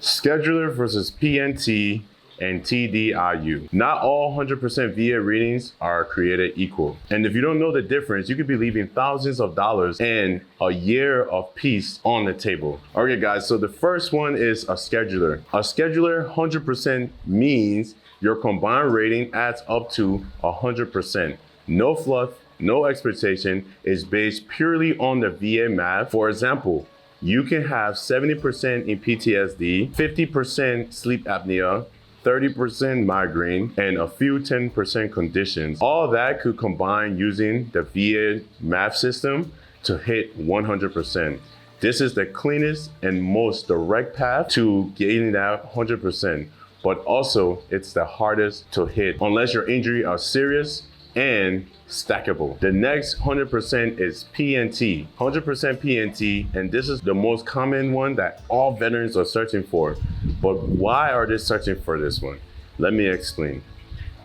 Scheduler versus PNT and TDIU. Not all 100% VA readings are created equal. And if you don't know the difference, you could be leaving thousands of dollars and a year of peace on the table. Okay guys, so the first one is a scheduler. A scheduler 100% means your combined rating adds up to 100%. No fluff, no expectation, is based purely on the VA math. For example, you can have 70% in PTSD, 50% sleep apnea, 30% migraine, and a few 10% conditions. All that could combine using the VA math system to hit 100%. This is the cleanest and most direct path to getting that 100%, but also it's the hardest to hit unless your injuries are serious and stackable. The next 100% is PNT, 100% PNT, and this is the most common one that all veterans are searching for. But why are they searching for this one? Let me explain.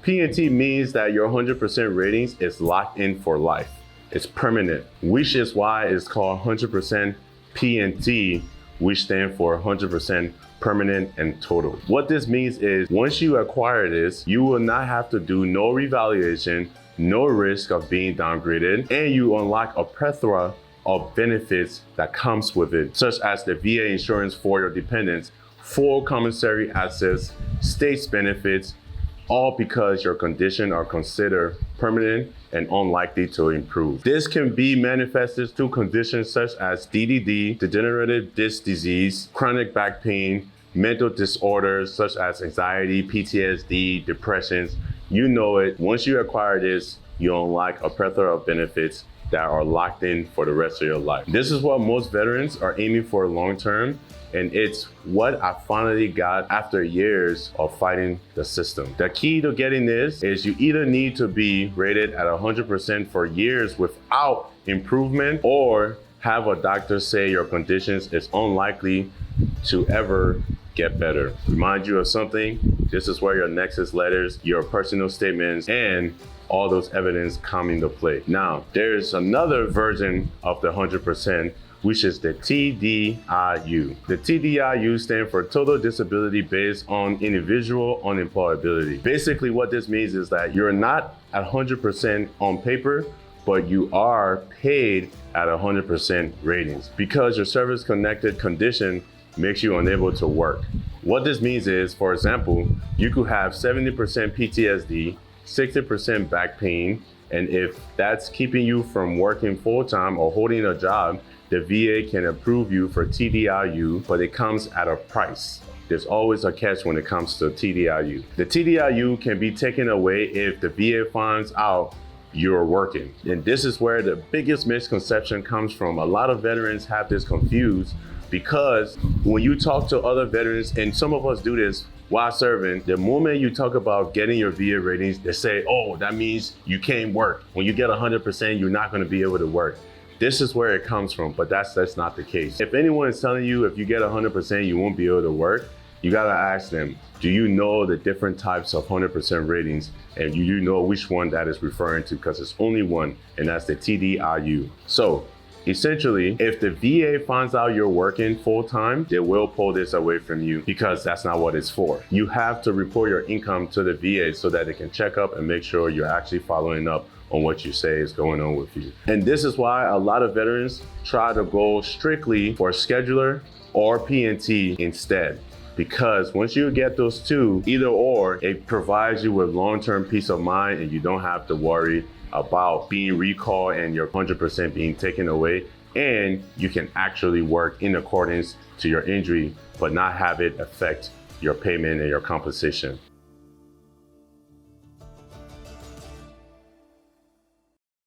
PNT means that your 100% ratings is locked in for life. It's permanent, which is why it's called 100% PNT, which stands for 100% permanent and total. What this means is once you acquire this, you will not have to do no revaluation, no risk of being downgraded, and you unlock a plethora of benefits that comes with it, such as the VA insurance for your dependents, full commissary access, states benefits, all because your condition are considered permanent and unlikely to improve. This can be manifested through conditions such as DDD, degenerative disc disease, chronic back pain, mental disorders such as anxiety, PTSD, depressions. You know it. Once you acquire this, you unlock a plethora of benefits that are locked in for the rest of your life. This is what most veterans are aiming for long term, and it's what I finally got after years of fighting the system. The key to getting this is you either need to be rated at 100% for years without improvement, or have a doctor say your conditions is unlikely to ever get better. Remind you of something, this is where your nexus letters, your personal statements, and all those evidence come into play. Now, there's another version of the 100%, which is the TDIU. The TDIU stands for Total Disability Based on Individual Unemployability. Basically, what this means is that you're not at 100% on paper, but you are paid at 100% ratings because your service-connected condition makes you unable to work. What this means is, for example, you could have 70% PTSD, 60% back pain, and if that's keeping you from working full-time or holding a job, the VA can approve you for TDIU, but it comes at a price. There's always a catch when it comes to TDIU. The TDIU can be taken away if the VA finds out you're working. And this is where the biggest misconception comes from. A lot of veterans have this confused because when you talk to other veterans, and some of us do this while serving, the moment you talk about getting your VA ratings, they say, oh, that means you can't work. When you get 100%, you're not gonna be able to work. This is where it comes from, but that's not the case. If anyone is telling you if you get 100%, you won't be able to work, you gotta ask them, do you know the different types of 100% ratings? And you know which one that is referring to, because it's only one, and that's the TDIU. So essentially, if the VA finds out you're working full-time, they will pull this away from you because that's not what it's for. You have to report your income to the VA so that they can check up and make sure you're actually following up on what you say is going on with you. And this is why a lot of veterans try to go strictly for scheduler or PNT instead. Because once you get those two, either or, it provides you with long-term peace of mind and you don't have to worry about being recalled and your 100% being taken away. And you can actually work in accordance to your injury, but not have it affect your payment and your compensation.